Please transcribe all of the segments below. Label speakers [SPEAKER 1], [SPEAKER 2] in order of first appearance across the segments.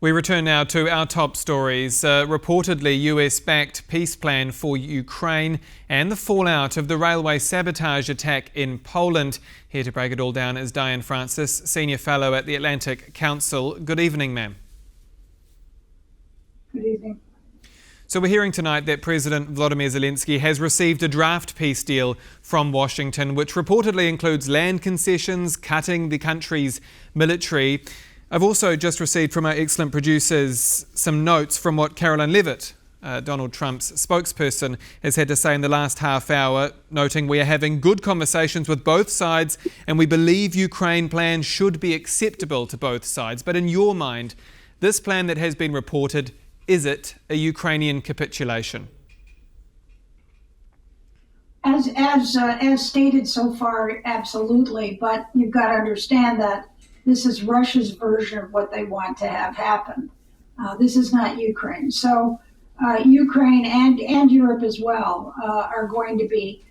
[SPEAKER 1] We return now to our top stories. Reportedly US-backed peace plan for Ukraine and the fallout of the railway sabotage attack in Poland. Here to break it all down is Diane Francis, Senior Fellow at the Atlantic Council. Good evening, ma'am.
[SPEAKER 2] Good evening.
[SPEAKER 1] So we're hearing tonight that President Volodymyr Zelenskyy has received a draft peace deal from Washington, which reportedly includes land concessions, cutting the country's military. I've also just received from our excellent producers some notes from what Caroline Levitt, Donald Trump's spokesperson, has had to say in the last half hour, noting we are having good conversations with both sides and we believe Ukraine plan should be acceptable to both sides. But in your mind, this plan that has been reported, is it a Ukrainian capitulation?
[SPEAKER 2] As stated so far, absolutely. But you've got to understand that this is Russia's version of what they want to have happen. This is not Ukraine. So Ukraine and Europe as well are going to be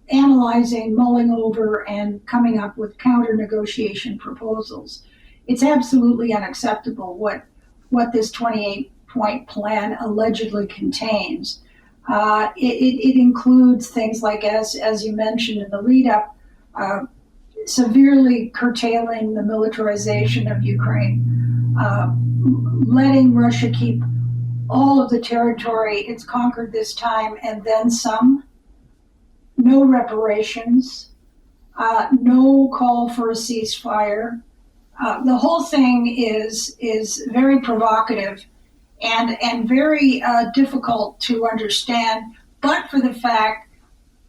[SPEAKER 2] analyzing, mulling over, and coming up with counter-negotiation proposals. It's absolutely unacceptable what this 28-point plan allegedly contains. It includes things like, as you mentioned in the lead-up, severely curtailing the militarization of Ukraine, letting Russia keep all of the territory it's conquered this time and then some, no reparations, no call for a ceasefire. The whole thing is very provocative and very difficult to understand, but for the fact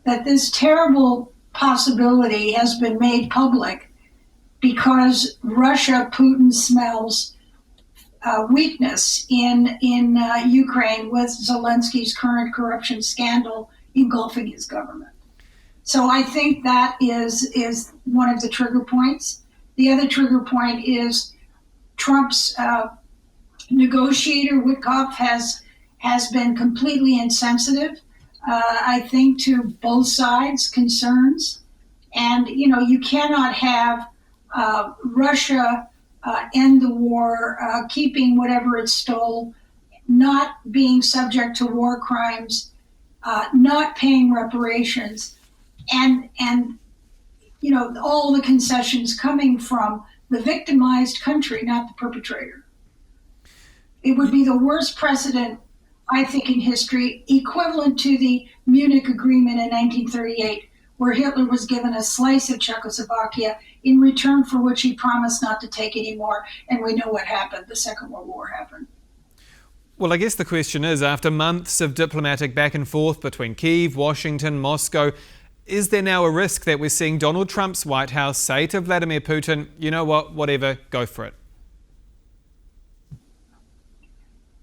[SPEAKER 2] that this terrible possibility has been made public because Russia, Putin smells weakness in Ukraine with Zelensky's current corruption scandal engulfing his government. So I think that is one of the trigger points. The other trigger point is Trump's negotiator, Witkoff, has been completely insensitive, I think, to both sides' concerns. And, you cannot have Russia end the war, keeping whatever it stole, not being subject to war crimes, not paying reparations, and all the concessions coming from the victimized country, not the perpetrator. It would be the worst precedent, I think, in history, equivalent to the Munich Agreement in 1938, where Hitler was given a slice of Czechoslovakia in return for which he promised not to take any more. And we know what happened. The Second World War happened.
[SPEAKER 1] Well, I guess the question is, after months of diplomatic back and forth between Kyiv, Washington, Moscow, is there now a risk that we're seeing Donald Trump's White House say to Vladimir Putin, you know what, whatever, go for it?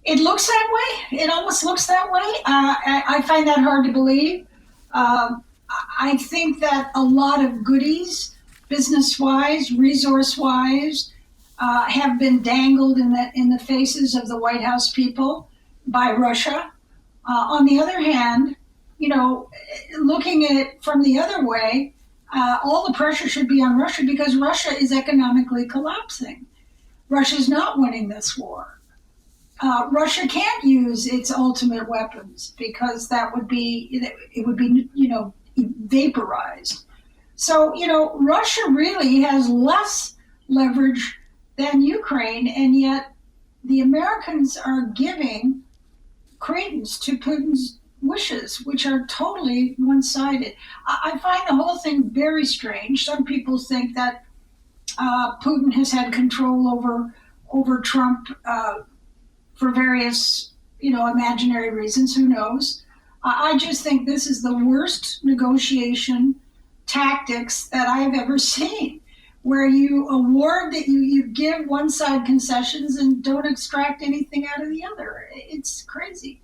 [SPEAKER 2] It looks that way. It almost looks that way. I find that hard to believe. I think that a lot of goodies, business-wise, resource-wise, have been dangled in the faces of the White House people by Russia. On the other hand, looking at it from the other way, all the pressure should be on Russia because Russia is economically collapsing. Russia's not winning this war. Russia can't use its ultimate weapons because it would be vaporized. So, Russia really has less leverage than Ukraine, and yet the Americans are giving credence to Putin's wishes, which are totally one-sided. I find the whole thing very strange. Some people think that Putin has had control over Trump for various, imaginary reasons. Who knows? I just think this is the worst negotiation tactics that I've ever seen, where you award that you give one side concessions and don't extract anything out of the other. It's crazy.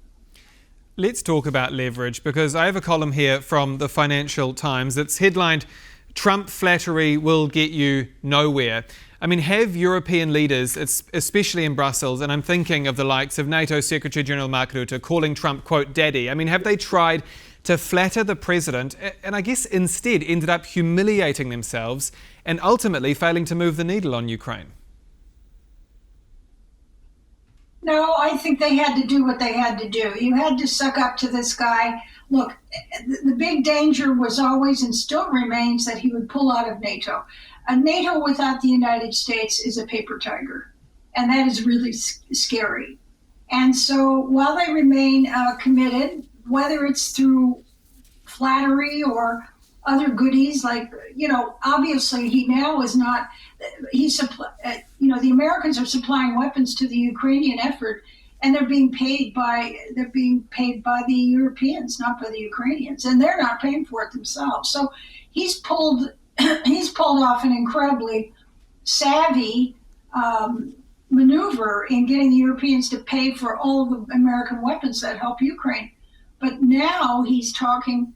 [SPEAKER 1] Let's talk about leverage, because I have a column here from the Financial Times that's headlined, "Trump flattery will get you nowhere." I mean, have European leaders, especially in Brussels, and I'm thinking of the likes of NATO Secretary General Mark Rutte calling Trump, quote, daddy. I mean, have they tried to flatter the president and I guess instead ended up humiliating themselves and ultimately failing to move the needle on Ukraine?
[SPEAKER 2] No, I think they had to do what they had to do. You had to suck up to this guy. Look, the big danger was always and still remains that he would pull out of NATO. A NATO without the United States is a paper tiger, and that is really scary. And so while they remain committed, whether it's through flattery or other goodies, like, obviously he now is not, the Americans are supplying weapons to the Ukrainian effort, and they're being paid by the Europeans, not by the Ukrainians, and they're not paying for it themselves. So he's pulled off an incredibly savvy maneuver in getting the Europeans to pay for all of the American weapons that help Ukraine. But now he's talking,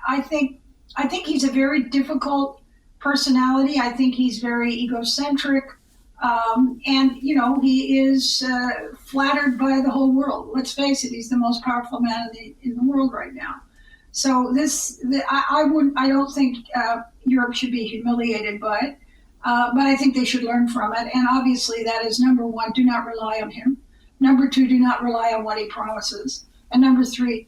[SPEAKER 2] I think he's a very difficult personality. I think he's very egocentric. And he is flattered by the whole world. Let's face it, he's the most powerful man in the world right now. So I don't think Europe should be humiliated by it, but I think they should learn from it. And obviously that is number one, do not rely on him. Number two, do not rely on what he promises. And number three,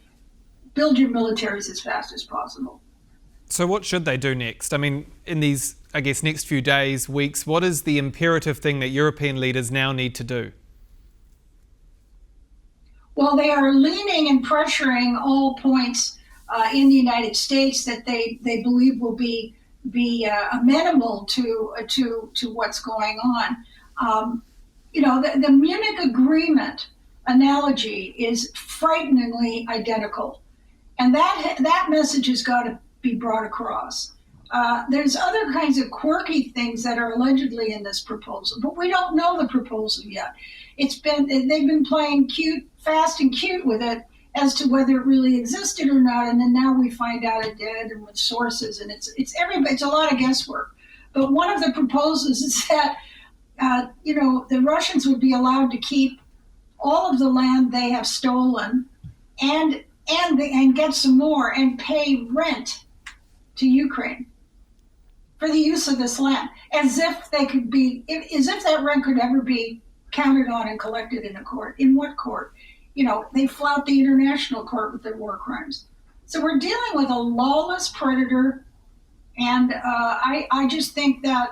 [SPEAKER 2] build your militaries as fast as possible.
[SPEAKER 1] So what should they do next? I mean, in these, I guess, next few days, weeks, what is the imperative thing that European leaders now need to do?
[SPEAKER 2] Well, they are leaning and pressuring all points in the United States that they believe will be amenable to what's going on. The Munich Agreement analogy is frighteningly identical, and that message has got to be brought across. There's other kinds of quirky things that are allegedly in this proposal, but we don't know the proposal yet. They've been playing fast and cute with it as to whether it really existed or not, and then now we find out it did, and with sources, and it's a lot of guesswork. But one of the proposals is that the Russians would be allowed to keep all of the land they have stolen, and get some more and pay rent to Ukraine for the use of this land, as if that rent could ever be counted on and collected in a court. In what court? They flout the international court with their war crimes. So we're dealing with a lawless predator, and I just think that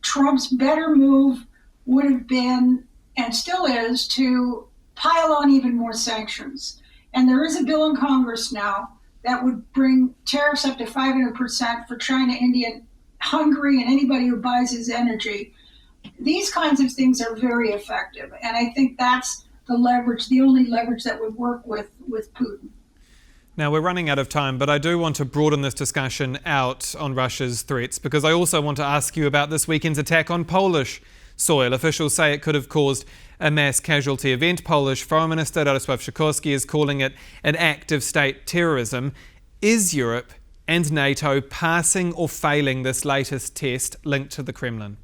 [SPEAKER 2] Trump's better move would have been, and still is, to pile on even more sanctions. And there is a bill in Congress now that would bring tariffs up to 500% for China, India, Hungary, and anybody who buys his energy. These kinds of things are very effective, and I think that's the only leverage that would work with Putin.
[SPEAKER 1] Now, we're running out of time, but I do want to broaden this discussion out on Russia's threats, because I also want to ask you about this weekend's attack on Polish soil. Officials say it could have caused a mass casualty event. Polish Foreign Minister Radosław Sikorski is calling it an act of state terrorism. Is Europe and NATO passing or failing this latest test linked to the Kremlin?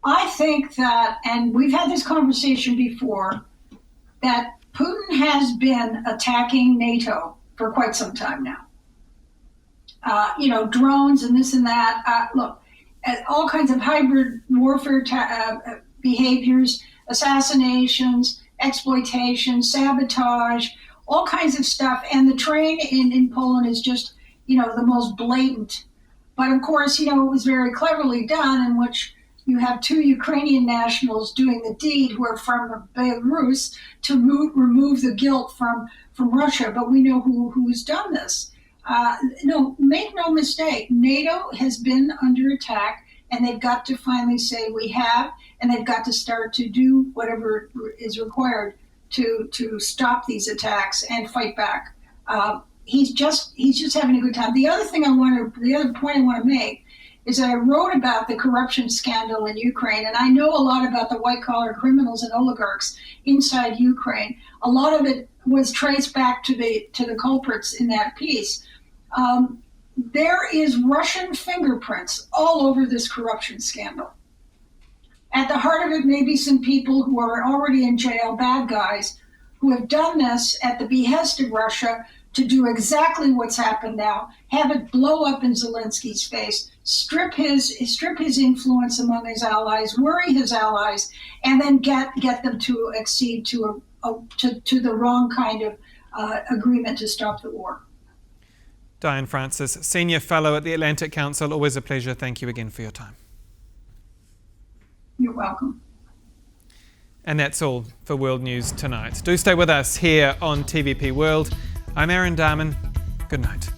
[SPEAKER 2] I think that, and we've had this conversation before, that Putin has been attacking NATO for quite some time now. Drones and this and that. Look, all kinds of hybrid warfare behaviors, assassinations, exploitation, sabotage, all kinds of stuff. And the terrain in Poland is just, the most blatant. But of course, it was very cleverly done, in which you have two Ukrainian nationals doing the deed who are from Belarus to remove the guilt from Russia. But we know who's done this. Make no mistake, NATO has been under attack, and they've got to finally say we have, and they've got to start to do whatever is required to stop these attacks and fight back. He's just having a good time. The other point I want to make is that I wrote about the corruption scandal in Ukraine, and I know a lot about the white-collar criminals and oligarchs inside Ukraine. A lot of it was traced back to the culprits in that piece. There is Russian fingerprints all over this corruption scandal. At the heart of it may be some people who are already in jail, bad guys, who have done this at the behest of Russia to do exactly what's happened now, have it blow up in Zelensky's face, strip his influence among his allies, worry his allies, and then get them to accede to the wrong kind of agreement to stop the war.
[SPEAKER 1] Diane Francis, Senior Fellow at the Atlantic Council, always a pleasure. Thank you again for your time.
[SPEAKER 2] You're welcome.
[SPEAKER 1] And that's all for World News Tonight. Do stay with us here on TVP World. I'm Aaron Darman. Good night.